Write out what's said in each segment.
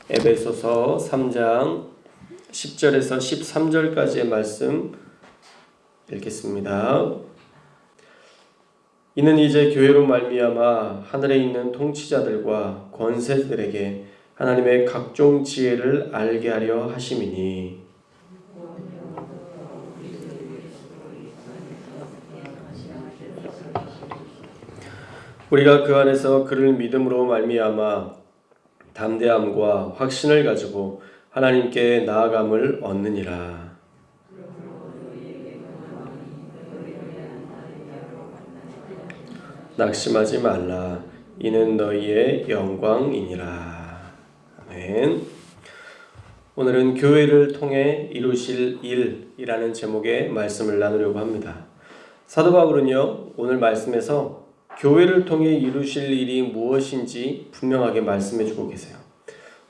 에베소서 3장 10절에서 13절까지의 말씀 읽겠습니다. 이는 이제 교회로 말미암아 하늘에 있는 통치자들과 권세들에게 하나님의 각종 지혜를 알게 하려 하심이니 우리가 그 안에서 그를 믿음으로 말미암아 담대함과 확신을 가지고 하나님께 나아감을 얻느니라. 낙심하지 말라. 이는 너희의 영광이니라. 아멘. 오늘은 교회를 통해 이루실 일이라는 제목의 말씀을 나누려고 합니다. 사도 바울은요, 오늘 말씀에서 교회를 통해 이루실 일이 무엇인지 분명하게 말씀해 주고 계세요.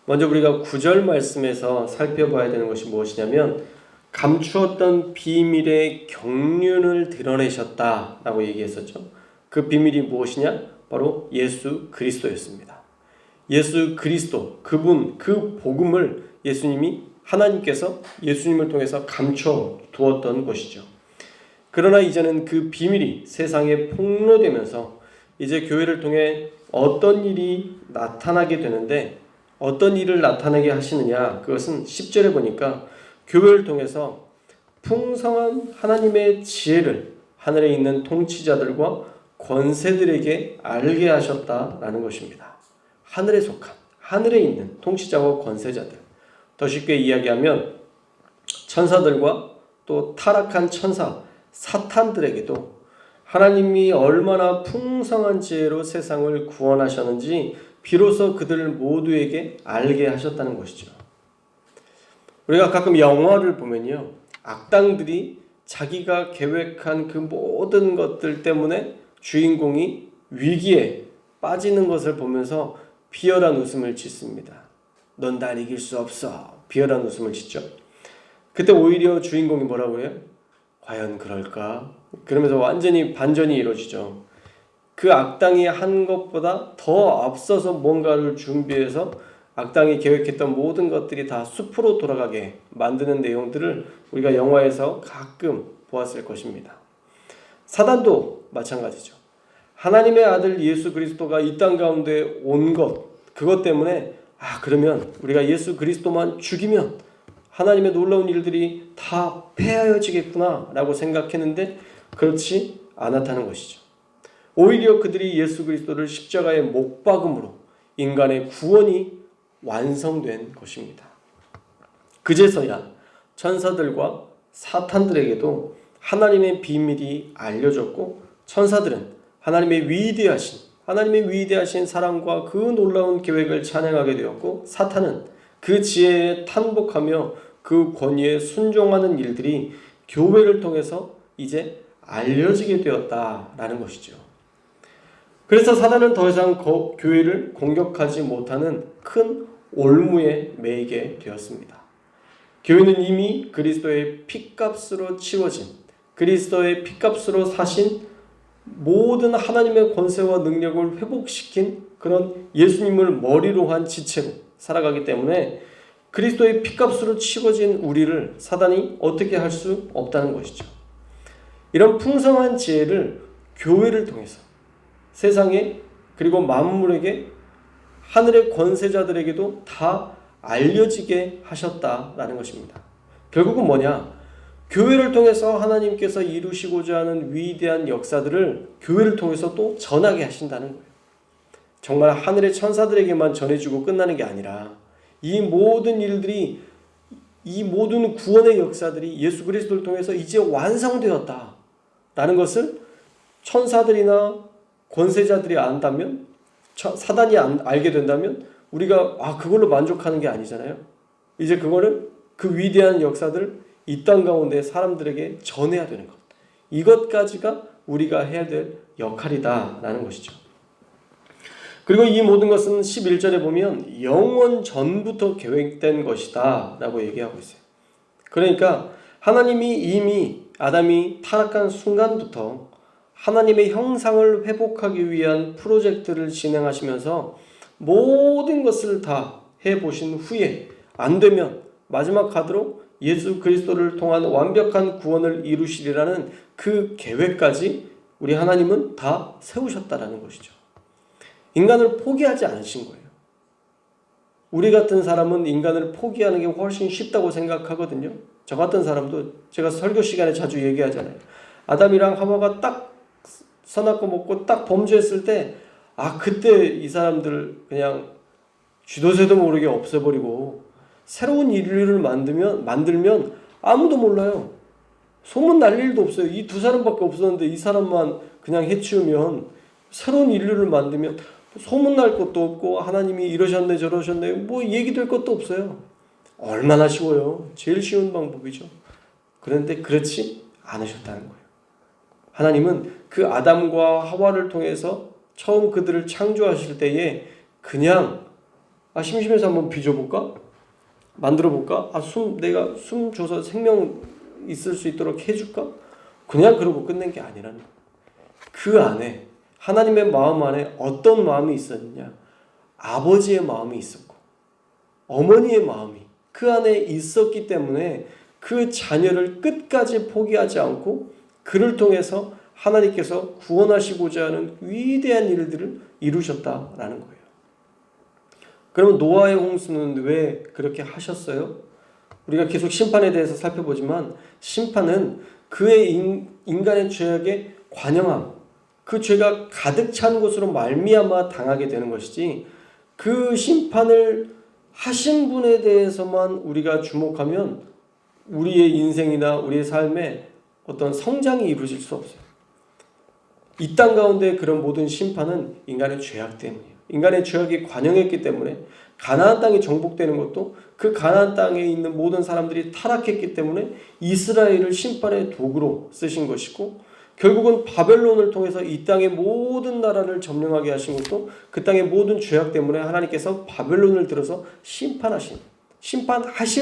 먼저 우리가 9절 말씀에서 살펴봐야 되는 것이 무엇이냐면 감추었던 비밀의 경륜을 드러내셨다라고 얘기했었죠. 그 비밀이 무엇이냐? 바로 예수 그리스도였습니다. 예수 그리스도, 그분, 그 복음을 예수님이 하나님께서 예수님을 통해서 감춰 두었던 것이죠. 그러나 이제는 그 비밀이 세상에 폭로되면서 이제 교회를 통해 어떤 일이 나타나게 되는데 어떤 일을 나타나게 하시느냐? 그것은 10절에 보니까 교회를 통해서 풍성한 하나님의 지혜를 하늘에 있는 통치자들과 권세들에게 알게 하셨다라는 것입니다. 하늘에 속한, 하늘에 있는 통치자와 권세자들. 더 쉽게 이야기하면 천사들과 또 타락한 천사, 사탄들에게도 하나님이 얼마나 풍성한 지혜로 세상을 구원하셨는지 비로소 그들 모두에게 알게 하셨다는 것이죠. 우리가 가끔 영화를 보면요, 악당들이 자기가 계획한 그 모든 것들 때문에 주인공이 위기에 빠지는 것을 보면서 비열한 웃음을 짓습니다. 넌 날 이길 수 없어. 비열한 웃음을 짓죠. 그때 오히려 주인공이 뭐라고 해요? 과연 그럴까? 그러면서 완전히 반전이 이루어지죠. 그 악당이 한 것보다 더 앞서서 뭔가를 준비해서 악당이 계획했던 모든 것들이 다 숲으로 돌아가게 만드는 내용들을 우리가 영화에서 가끔 보았을 것입니다. 사단도 마찬가지죠. 하나님의 아들 예수 그리스도가 이 땅 가운데 온 것, 그것 때문에 그러면 우리가 예수 그리스도만 죽이면 하나님의 놀라운 일들이 다 폐하여지겠구나 라고 생각했는데 그렇지 않았다는 것이죠. 오히려 그들이 예수 그리스도를 십자가에 못 박음으로 인간의 구원이 완성된 것입니다. 그제서야 천사들과 사탄들에게도 하나님의 비밀이 알려졌고 천사들은 하나님의 위대하신 사랑과 그 놀라운 계획을 찬양하게 되었고 사탄은 그 지혜에 탄복하며 그 권위에 순종하는 일들이 교회를 통해서 이제 알려지게 되었다라는 것이죠. 그래서 사단은 더 이상 교회를 공격하지 못하는 큰 올무에 매이게 되었습니다. 교회는 이미 그리스도의 피값으로 치워진, 그리스도의 피값으로 사신 모든 하나님의 권세와 능력을 회복시킨 그런 예수님을 머리로 한 지체로 살아가기 때문에 그리스도의 피값으로 치워진 우리를 사단이 어떻게 할 수 없다는 것이죠. 이런 풍성한 지혜를 교회를 통해서 세상에 그리고 만물에게 하늘의 권세자들에게도 다 알려지게 하셨다라는 것입니다. 결국은 뭐냐? 교회를 통해서 하나님께서 이루시고자 하는 위대한 역사들을 교회를 통해서 또 전하게 하신다는 거예요. 정말 하늘의 천사들에게만 전해주고 끝나는 게 아니라 이 모든 일들이, 이 모든 구원의 역사들이 예수 그리스도를 통해서 이제 완성되었다라는 것을 천사들이나 권세자들이 안다면, 사단이 알게 된다면 우리가 그걸로 만족하는 게 아니잖아요. 이제 그거는 그 위대한 역사들을 이 땅 가운데 사람들에게 전해야 되는 것. 이것까지가 우리가 해야 될 역할이다라는 것이죠. 그리고 이 모든 것은 11절에 보면 영원 전부터 계획된 것이다 라고 얘기하고 있어요. 그러니까 하나님이 이미 아담이 타락한 순간부터 하나님의 형상을 회복하기 위한 프로젝트를 진행하시면서 모든 것을 다 보신 후에 안 되면 마지막 카드로 예수 그리스도를 통한 완벽한 구원을 이루시리라는 그 계획까지 우리 하나님은 다 세우셨다라는 것이죠. 인간을 포기하지 않으신 거예요. 우리 같은 사람은 인간을 포기하는 게 훨씬 쉽다고 생각하거든요. 저 같은 사람도 제가 설교 시간에 자주 얘기하잖아요. 아담이랑 하와가 딱 선악과 먹고 딱 범죄했을 때 그때 이 사람들 그냥 쥐도새도 모르게 없애버리고 새로운 인류를 만들면 아무도 몰라요. 소문 날 일도 없어요. 이 두 사람밖에 없었는데 이 사람만 그냥 해치우면 새로운 인류를 만들면 소문 날 것도 없고 하나님이 이러셨네 저러셨네 뭐 얘기될 것도 없어요. 얼마나 쉬워요. 제일 쉬운 방법이죠. 그런데 그렇지 않으셨다는 거예요. 하나님은 그 아담과 하와를 통해서 처음 그들을 창조하실 때에 그냥 심심해서 한번 빚어볼까? 만들어볼까? 내가 숨 줘서 생명 있을 수 있도록 해줄까? 그냥 그러고 끝낸 게 아니라는 거예요. 그 안에 하나님의 마음 안에 어떤 마음이 있었느냐? 아버지의 마음이 있었고 어머니의 마음이 그 안에 있었기 때문에 그 자녀를 끝까지 포기하지 않고 그를 통해서 하나님께서 구원하시고자 하는 위대한 일들을 이루셨다라는 거예요. 그러면 노아의 홍수는 왜 그렇게 하셨어요? 우리가 계속 심판에 대해서 살펴보지만 심판은 그의 인간의 죄악에 관영함, 그 죄가 가득 찬 곳으로 말미암아 당하게 되는 것이지 그 심판을 하신 분에 대해서만 우리가 주목하면 우리의 인생이나 우리의 삶에 어떤 성장이 이루어질 수 없어요. 이 땅 가운데 그런 모든 심판은 인간의 죄악 때문이에요. 인간의 죄악이 관영했기 때문에 가나안 땅이 정복되는 것도 그 가나안 땅에 있는 모든 사람들이 타락했기 때문에 이스라엘을 심판의 도구로 쓰신 것이고 결국은 바벨론을 통해서 이 땅의 모든 나라를 점령하게 하신 것도 그 땅의 모든 죄악 때문에 하나님께서 바벨론을 들어서 심판하실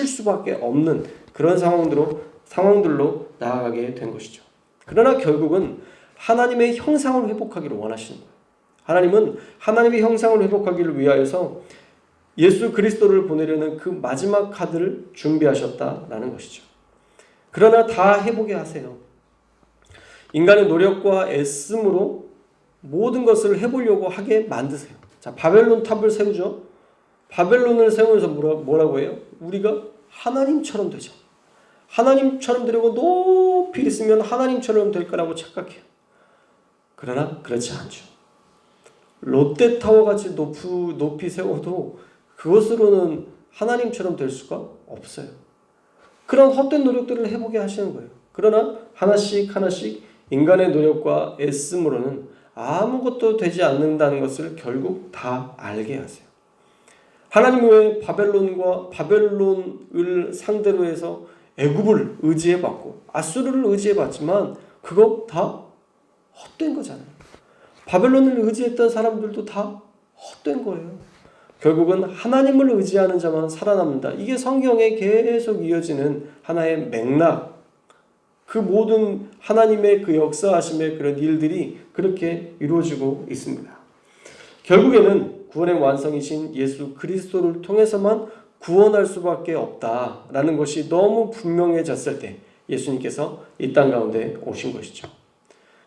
수밖에 없는 그런 상황들로 나아가게 된 것이죠. 그러나 결국은 하나님의 형상을 회복하기를 원하시는 거예요. 하나님은 하나님의 형상을 회복하기를 위하여서 예수 그리스도를 보내려는 그 마지막 카드를 준비하셨다라는 것이죠. 그러나 다 해보게 하세요. 인간의 노력과 애씀으로 모든 것을 해보려고 하게 만드세요. 자, 바벨론 탑을 세우죠. 바벨론을 세우면서 뭐라고 해요? 우리가 하나님처럼 되죠. 하나님처럼 되려고 높이 있으면 하나님처럼 될 거라고 착각해요. 그러나 그렇지 않죠. 롯데타워 같이 높이 세워도 그것으로는 하나님처럼 될 수가 없어요. 그런 헛된 노력들을 해보게 하시는 거예요. 그러나 하나씩 인간의 노력과 애씀으로는 아무것도 되지 않는다는 것을 결국 다 알게 하세요. 하나님 왜 바벨론을 상대로 해서 애굽을 의지해봤고 아수르를 의지해봤지만 그거 다 헛된 거잖아요. 바벨론을 의지했던 사람들도 다 헛된 거예요. 결국은 하나님을 의지하는 자만 살아남는다. 이게 성경에 계속 이어지는 하나의 맥락. 그 모든 하나님의 그 역사하심의 그런 일들이 그렇게 이루어지고 있습니다. 결국에는 구원의 완성이신 예수 그리스도를 통해서만 구원할 수밖에 없다라는 것이 너무 분명해졌을 때 예수님께서 이 땅 가운데 오신 것이죠.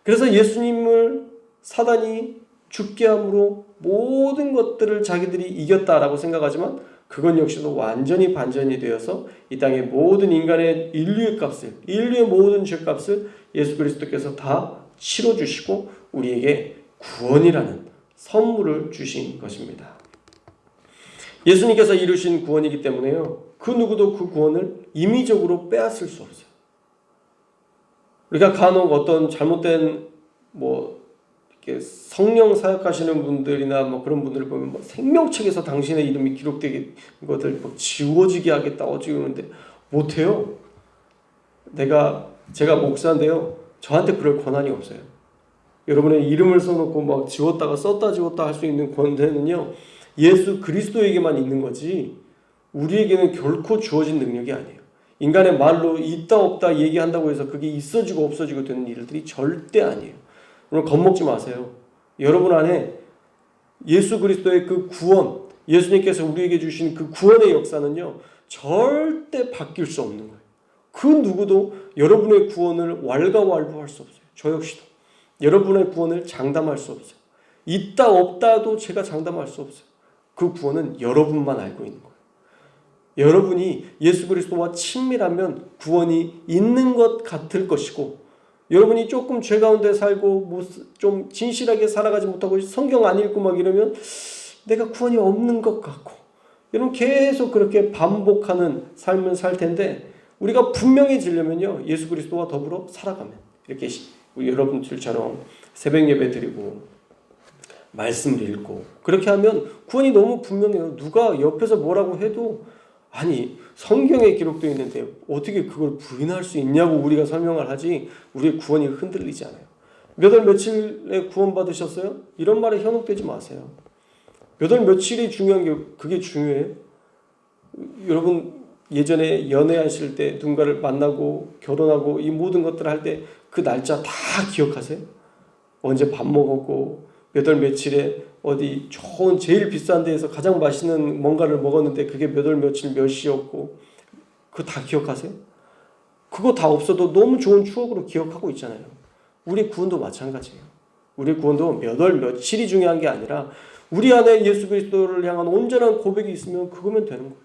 그래서 예수님을 사단이 죽게 함으로 모든 것들을 자기들이 이겼다라고 생각하지만 그건 역시도 완전히 반전이 되어서 이 땅의 모든 인간의 인류의 모든 죄값을 예수 그리스도께서 다 치러주시고 우리에게 구원이라는 선물을 주신 것입니다. 예수님께서 이루신 구원이기 때문에요. 그 누구도 그 구원을 임의적으로 빼앗을 수 없어요. 우리가 간혹 어떤 잘못된 이렇게 성령 사역하시는 분들이나 그런 분들을 보면 생명책에서 당신의 이름이 기록되게 것들 지워지게 하겠다 어찌그러는데 못해요. 제가 목사인데요. 저한테 그럴 권한이 없어요. 여러분의 이름을 써놓고 지웠다가 썼다 지웠다 할 수 있는 권세는요. 예수 그리스도에게만 있는 거지 우리에게는 결코 주어진 능력이 아니에요. 인간의 말로 있다 없다 얘기한다고 해서 그게 있어지고 없어지고 되는 일들이 절대 아니에요. 오늘 겁먹지 마세요. 여러분 안에 예수 그리스도의 그 구원, 예수님께서 우리에게 주신 그 구원의 역사는요, 절대 바뀔 수 없는 거예요. 그 누구도 여러분의 구원을 왈가왈부할 수 없어요. 저 역시도 여러분의 구원을 장담할 수 없어요. 있다 없다도 제가 장담할 수 없어요. 그 구원은 여러분만 알고 있는 거예요. 여러분이 예수 그리스도와 친밀하면 구원이 있는 것 같을 것이고, 여러분이 조금 죄 가운데 살고 좀 진실하게 살아가지 못하고 성경 안 읽고 막 이러면 내가 구원이 없는 것 같고, 여러분 계속 그렇게 반복하는 삶을 살 텐데, 우리가 분명해지려면요, 예수 그리스도와 더불어 살아가면, 이렇게 우리 여러분들처럼 새벽 예배 드리고 말씀을 읽고 그렇게 하면 구원이 너무 분명해요. 누가 옆에서 뭐라고 해도 아니 성경에 기록되어 있는데 어떻게 그걸 부인할 수 있냐고 우리가 설명을 하지, 우리의 구원이 흔들리지 않아요. 몇 월 며칠에 구원 받으셨어요? 이런 말에 현혹되지 마세요. 몇 월 며칠이 중요한 게 그게 중요해요? 여러분 예전에 연애하실 때 누군가를 만나고 결혼하고 이 모든 것들을 할 때 그 날짜 다 기억하세요? 언제 밥 먹었고 몇 월 며칠에 어디 좋은 제일 비싼 데에서 가장 맛있는 뭔가를 먹었는데 그게 몇 월 며칠 몇 시였고, 그거 다 기억하세요? 그거 다 없어도 너무 좋은 추억으로 기억하고 있잖아요. 우리 구원도 마찬가지예요. 우리 구원도 몇 월 며칠이 중요한 게 아니라 우리 안에 예수 그리스도를 향한 온전한 고백이 있으면 그거면 되는 거예요.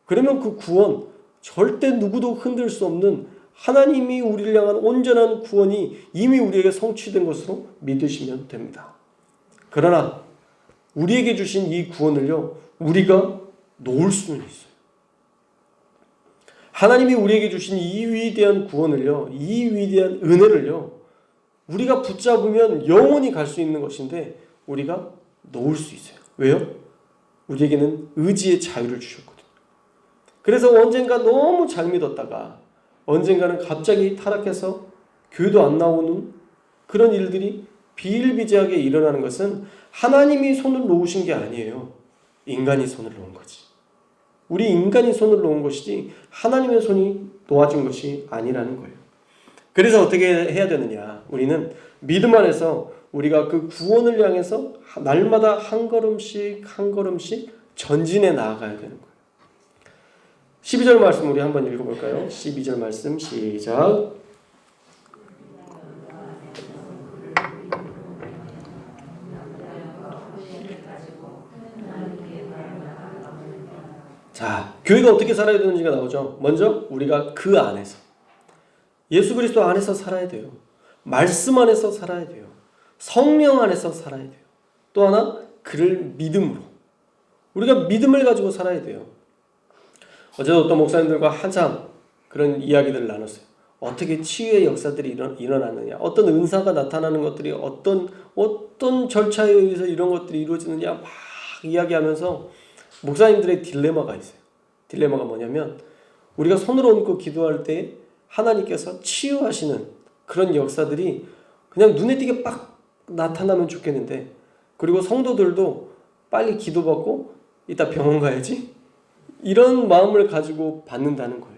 그러면 그 구원, 절대 누구도 흔들 수 없는 하나님이 우리를 향한 온전한 구원이 이미 우리에게 성취된 것으로 믿으시면 됩니다. 그러나 우리에게 주신 이 구원을요, 우리가 놓을 수는 있어요. 하나님이 우리에게 주신 이 위대한 구원을요, 이 위대한 은혜를요, 우리가 붙잡으면 영원히 갈 수 있는 것인데 우리가 놓을 수 있어요. 왜요? 우리에게는 의지의 자유를 주셨거든요. 그래서 언젠가 너무 잘 믿었다가 언젠가는 갑자기 타락해서 교회도 안 나오는 그런 일들이 비일비재하게 일어나는 것은 하나님이 손을 놓으신 게 아니에요. 인간이 손을 놓은 거지. 우리 인간이 손을 놓은 것이지 하나님의 손이 놓아진 것이 아니라는 거예요. 그래서 어떻게 해야 되느냐? 우리는 믿음 안에서 우리가 그 구원을 향해서 날마다 한 걸음씩 한 걸음씩 전진해 나아가야 되는 거예요. 12절 말씀 우리 한번 읽어볼까요? 12절 말씀 시작. 자, 교회가 어떻게 살아야 되는지가 나오죠. 먼저 우리가 그 안에서, 예수 그리스도 안에서 살아야 돼요. 말씀 안에서 살아야 돼요. 성령 안에서 살아야 돼요. 또 하나, 그를 믿음으로, 우리가 믿음을 가지고 살아야 돼요. 어제도 어떤 목사님들과 한참 그런 이야기들을 나눴어요. 어떻게 치유의 역사들이 일어나느냐, 어떤 은사가 나타나는 것들이 어떤 절차에 의해서 이런 것들이 이루어지느냐 막 이야기하면서 목사님들의 딜레마가 있어요. 딜레마가 뭐냐면, 우리가 손을 얹고 기도할 때 하나님께서 치유하시는 그런 역사들이 그냥 눈에 띄게 빡 나타나면 좋겠는데, 그리고 성도들도 빨리 기도받고 이따 병원 가야지, 이런 마음을 가지고 받는다는 거예요.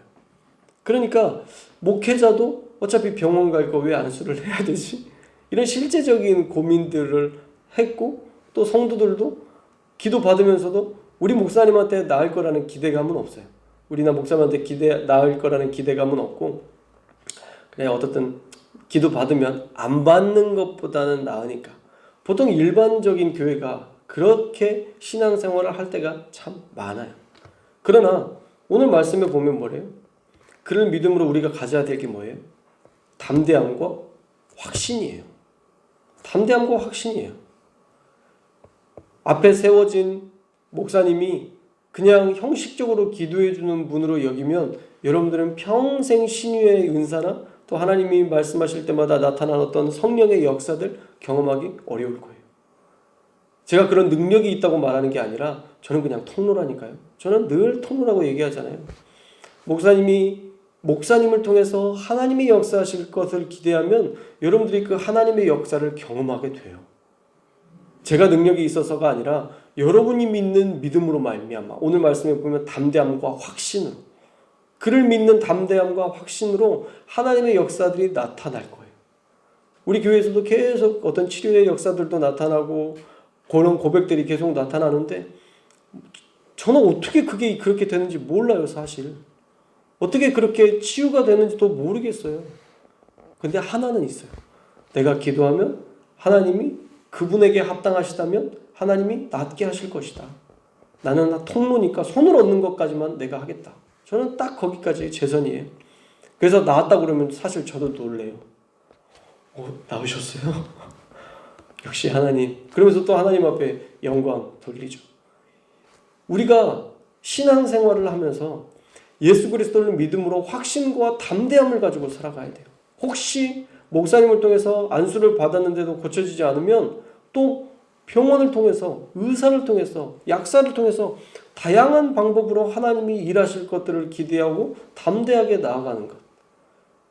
그러니까 목회자도 어차피 병원 갈 거 왜 안수를 해야 되지? 이런 실제적인 고민들을 했고, 또 성도들도 기도 받으면서도 우리 목사님한테 나을 거라는 기대감은 없어요. 우리나 목사님한테 나을 거라는 기대감은 없고, 그냥 어떻든 기도 받으면 안 받는 것보다는 나으니까 보통 일반적인 교회가 그렇게 신앙생활을 할 때가 참 많아요. 그러나 오늘 말씀에 보면 뭐래요? 그를 믿음으로 우리가 가져야 될 게 뭐예요? 담대함과 확신이에요. 담대함과 확신이에요. 앞에 세워진 목사님이 그냥 형식적으로 기도해 주는 분으로 여기면 여러분들은 평생 신유의 은사나 또 하나님이 말씀하실 때마다 나타난 어떤 성령의 역사들 경험하기 어려울 거예요. 제가 그런 능력이 있다고 말하는 게 아니라 저는 그냥 통로라니까요. 저는 늘 통로라고 얘기하잖아요. 목사님을 통해서 하나님이 역사하실 것을 기대하면 여러분들이 그 하나님의 역사를 경험하게 돼요. 제가 능력이 있어서가 아니라 여러분이 믿는 믿음으로 말미암아, 오늘 말씀에 보면 담대함과 확신으로, 그를 믿는 담대함과 확신으로 하나님의 역사들이 나타날 거예요. 우리 교회에서도 계속 어떤 치료의 역사들도 나타나고 그런 고백들이 계속 나타나는데 저는 어떻게 그게 그렇게 되는지 몰라요, 사실. 어떻게 그렇게 치유가 되는지도 모르겠어요. 근데 하나는 있어요. 내가 기도하면 하나님이 그분에게 합당하시다면 하나님이 낫게 하실 것이다. 나는 통로니까 손을 얻는 것까지만 내가 하겠다. 저는 딱 거기까지 최선이에요. 그래서 나았다 그러면 사실 저도 놀래요. 나으셨어요? 역시 하나님. 그러면서 또 하나님 앞에 영광 돌리죠. 우리가 신앙생활을 하면서 예수 그리스도를 믿음으로 확신과 담대함을 가지고 살아가야 돼요. 혹시 목사님을 통해서 안수를 받았는데도 고쳐지지 않으면 또 병원을 통해서, 의사를 통해서, 약사를 통해서 다양한 방법으로 하나님이 일하실 것들을 기대하고 담대하게 나아가는 것.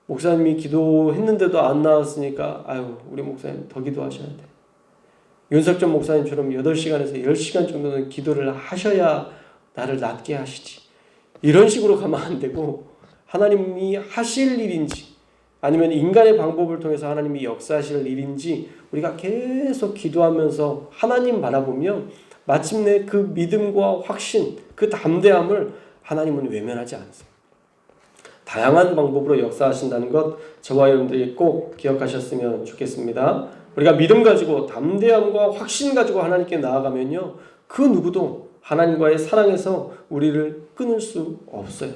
목사님이 기도했는데도 안 나았으니까 우리 목사님 더 기도하셔야 돼. 윤석전 목사님처럼 8시간에서 10시간 정도는 기도를 하셔야 나를 낫게 하시지. 이런 식으로 가면 안 되고 하나님이 하실 일인지 아니면 인간의 방법을 통해서 하나님이 역사하실 일인지 우리가 계속 기도하면서 하나님 바라보면 마침내 그 믿음과 확신, 그 담대함을 하나님은 외면하지 않으세요. 다양한 방법으로 역사하신다는 것 저와 여러분들이 꼭 기억하셨으면 좋겠습니다. 우리가 믿음 가지고 담대함과 확신 가지고 하나님께 나아가면요, 그 누구도 하나님과의 사랑에서 우리를 끊을 수 없어요.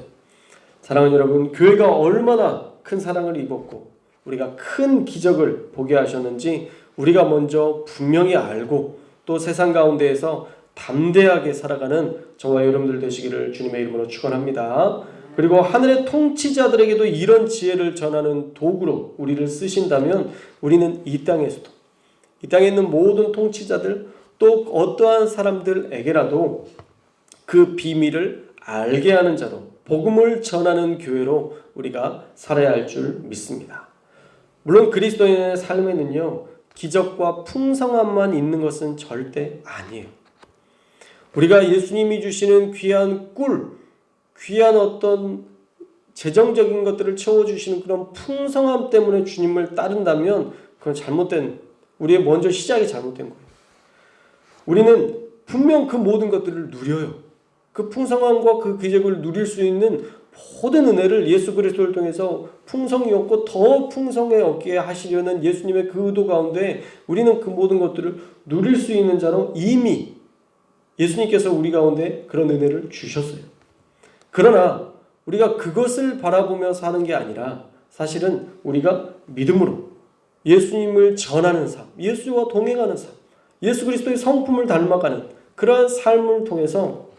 사랑하는 여러분, 교회가 얼마나 큰 사랑을 입었고 우리가 큰 기적을 보게 하셨는지 우리가 먼저 분명히 알고 또 세상 가운데에서 담대하게 살아가는 저와 여러분들 되시기를 주님의 이름으로 축원합니다. 그리고 하늘의 통치자들에게도 이런 지혜를 전하는 도구로 우리를 쓰신다면 우리는 이 땅에서도, 이 땅에 있는 모든 통치자들 또 어떠한 사람들에게라도 그 비밀을 알게 하는 자로, 복음을 전하는 교회로 우리가 살아야 할 줄 믿습니다. 물론 그리스도인의 삶에는요, 기적과 풍성함만 있는 것은 절대 아니에요. 우리가 예수님이 주시는 귀한 꿀, 귀한 어떤 재정적인 것들을 채워주시는 그런 풍성함 때문에 주님을 따른다면 그건 잘못된, 우리의 먼저 시작이 잘못된 거예요. 우리는 분명 그 모든 것들을 누려요. 그 풍성함과 그 기적을 누릴 수 있는 모든 은혜를 예수 그리스도를 통해서 풍성히 얻고 더 풍성해 얻게 하시려는 예수님의 그 의도 가운데 우리는 그 모든 것들을 누릴 수 있는 자로 이미 예수님께서 우리 가운데 그런 은혜를 주셨어요. 그러나 우리가 그것을 바라보며 사는 게 아니라 사실은 우리가 믿음으로 예수님을 전하는 삶, 예수와 동행하는 삶, 예수 그리스도의 성품을 닮아가는 그러한 삶을 통해서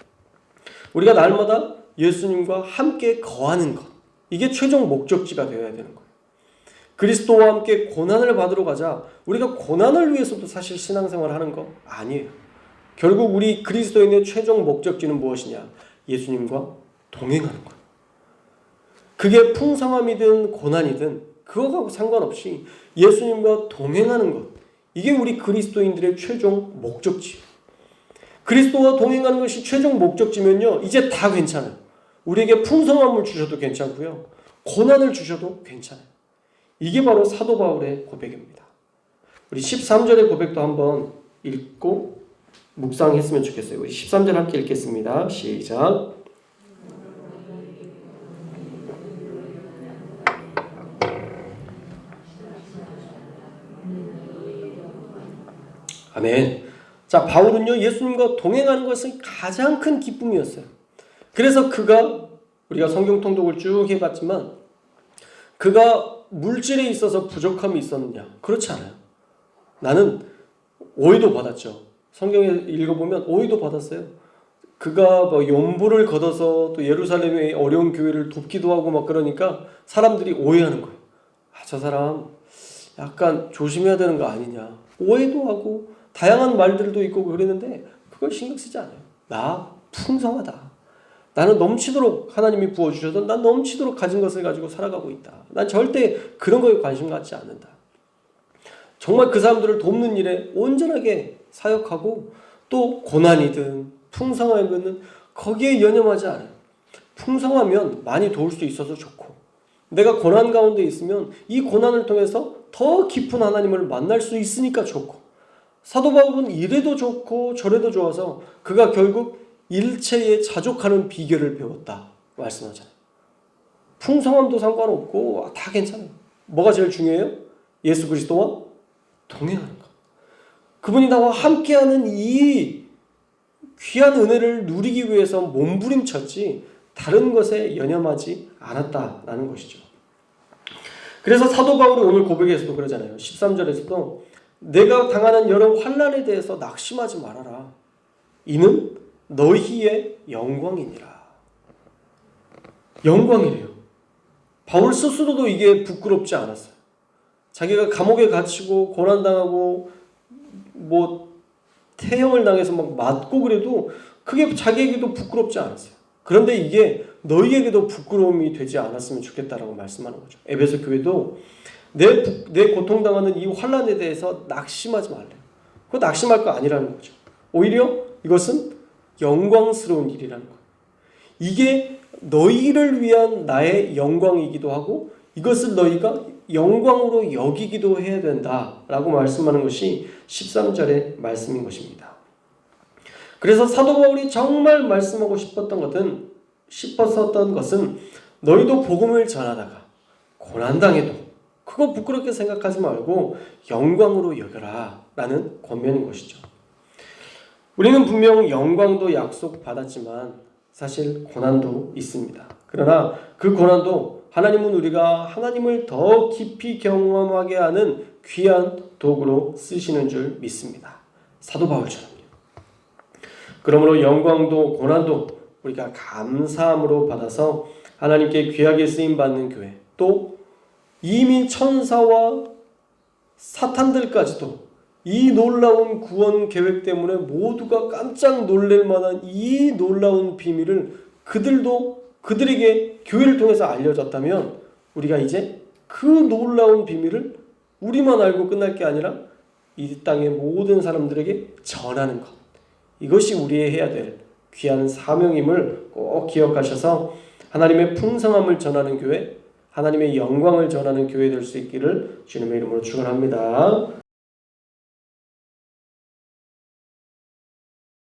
우리가 날마다 예수님과 함께 거하는 것, 이게 최종 목적지가 되어야 되는 거예요. 그리스도와 함께 고난을 받으러 가자. 우리가 고난을 위해서도 사실 신앙생활을 하는 거 아니에요. 결국 우리 그리스도인의 최종 목적지는 무엇이냐? 예수님과 동행하는 거예요. 그게 풍성함이든 고난이든 그거하고 상관없이 예수님과 동행하는 것, 이게 우리 그리스도인들의 최종 목적지예요. 그리스도와 동행하는 것이 최종 목적지면요, 이제 다 괜찮아요. 우리에게 풍성함을 주셔도 괜찮고요, 고난을 주셔도 괜찮아요. 이게 바로 사도 바울의 고백입니다. 우리 13절의 고백도 한번 읽고 묵상했으면 좋겠어요. 우리 13절 함께 읽겠습니다. 시작. 아멘. 자, 바울은요, 예수님과 동행하는 것은 가장 큰 기쁨이었어요. 그래서 그가, 우리가 성경 통독을 쭉 해봤지만 그가 물질에 있어서 부족함이 있었느냐? 그렇지 않아요. 나는 오해도 받았죠. 성경에 읽어보면 오해도 받았어요. 그가 뭐 연보를 걷어서 또 예루살렘의 어려운 교회를 돕기도 하고 막 그러니까 사람들이 오해하는 거예요. 저 사람 약간 조심해야 되는 거 아니냐. 오해도 하고 다양한 말들도 있고 그랬는데 그걸 신경 쓰지 않아요. 나 풍성하다. 나는 넘치도록 하나님이 부어주셔서 난 넘치도록 가진 것을 가지고 살아가고 있다. 난 절대 그런 거에 관심 갖지 않는다. 정말 그 사람들을 돕는 일에 온전하게 사역하고 또 고난이든 풍성함이든 거기에 연연하지 않아요. 풍성하면 많이 도울 수 있어서 좋고 내가 고난 가운데 있으면 이 고난을 통해서 더 깊은 하나님을 만날 수 있으니까 좋고 사도 바울은 이래도 좋고 저래도 좋아서 그가 결국 일체에 자족하는 비결을 배웠다 말씀하잖아요. 풍성함도 상관없고 다 괜찮아요. 뭐가 제일 중요해요? 예수 그리스도와 동행하는 것. 그분이 나와 함께하는 이 귀한 은혜를 누리기 위해서 몸부림쳤지 다른 것에 연연하지 않았다라는 것이죠. 그래서 사도 바울이 오늘 고백에서도 그러잖아요. 13절에서도 내가 당하는 여러 환난에 대해서 낙심하지 말아라. 이는 너희의 영광이니라. 영광이래요. 바울 스스로도 이게 부끄럽지 않았어요. 자기가 감옥에 갇히고 고난당하고 태형을 당해서 막 맞고 그래도 그게 자기에게도 부끄럽지 않았어요. 그런데 이게 너희에게도 부끄러움이 되지 않았으면 좋겠다라고 말씀하는 거죠. 에베소 교회도 내 고통당하는 이 환난에 대해서 낙심하지 말래요. 그거 낙심할 거 아니라는 거죠. 오히려 이것은 영광스러운 일이라는 거예요. 이게 너희를 위한 나의 영광이기도 하고 이것을 너희가 영광으로 여기기도 해야 된다라고 말씀하는 것이 13절의 말씀인 것입니다. 그래서 사도 바울이 정말 말씀하고 싶었던 것은 너희도 복음을 전하다가 고난당해도 그거 부끄럽게 생각하지 말고 영광으로 여겨라 라는 권면인 것이죠. 우리는 분명 영광도 약속받았지만 사실 고난도 있습니다. 그러나 그 고난도 하나님은 우리가 하나님을 더 깊이 경험하게 하는 귀한 도구로 쓰시는 줄 믿습니다. 사도 바울처럼요. 그러므로 영광도 고난도 우리가 감사함으로 받아서 하나님께 귀하게 쓰임받는 교회, 또 이미 천사와 사탄들까지도 이 놀라운 구원 계획 때문에 모두가 깜짝 놀랄 만한 이 놀라운 비밀을 그들에게 교회를 통해서 알려졌다면 우리가 이제 그 놀라운 비밀을 우리만 알고 끝날 게 아니라 이 땅의 모든 사람들에게 전하는 것, 이것이 우리의 해야 될 귀한 사명임을 꼭 기억하셔서 하나님의 풍성함을 전하는 교회, 하나님의 영광을 전하는 교회 될 수 있기를 주님의 이름으로 축원합니다.